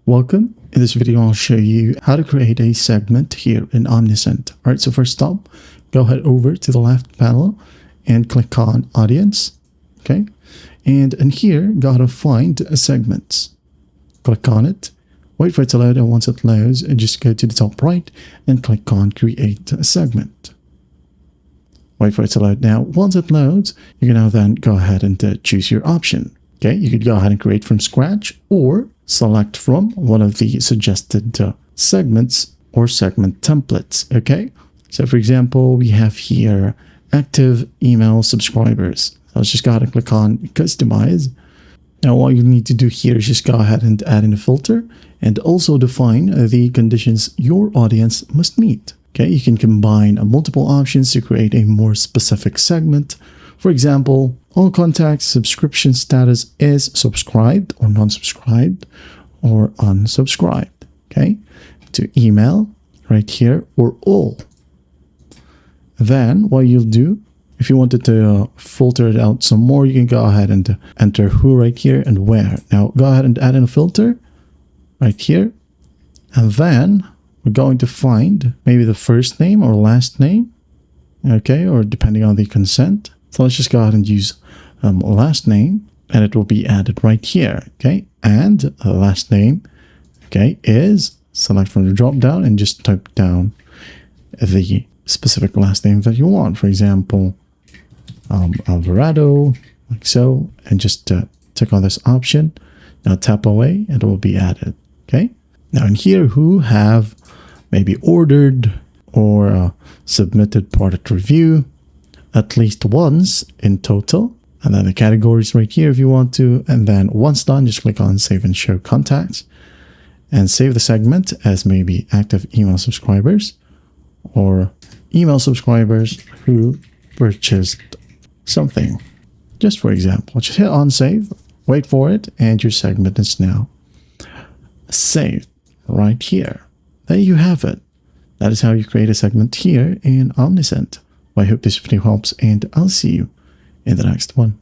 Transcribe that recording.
Welcome. In this video, I'll show you how to create a segment here in Omnisend. All right, so first up, go ahead over to the left panel and click on Audience. Okay, and in here, gotta find segments. Click on it, wait for it to load, and once it loads, just go to the top right and click on Create a Segment. Wait for it to load. Now, once it loads, you can now then go ahead and choose your option. Okay, you could go ahead and create from scratch or select from one of the suggested segments or segment templates. Okay, so for example, we have here active email subscribers. So let's just go ahead and click on Customize. Now, all you need to do here is just go ahead and add in a filter and also define the conditions your audience must meet. Okay, you can combine multiple options to create a more specific segment. For example, all contacts subscription status is subscribed or non-subscribed or unsubscribed. Okay, to email right here or all. Then what you'll do, if you wanted to filter it out some more, you can go ahead and enter who right here and where. Now go ahead and add in a filter right here, and then we're going to find maybe the first name or last name, okay, or depending on the consent. So let's just go ahead and use last name, and it will be added right here, okay? And the last name, okay, is select from the drop down and just type down the specific last name that you want. For example, Alvarado, like so, and just tick on this option. Now tap away, and it will be added, okay? Now in here, who have maybe ordered or submitted product review at least once in total, and then the categories right here if you want to, and then once done, just click on Save and Show Contacts and save the segment as maybe active email subscribers or email subscribers who purchased something. Just for example, just hit on Save, wait for it, and your segment is now saved right here. There you have it. That is how you create a segment here in Omnisend. I hope this video helps, and I'll see you in the next one.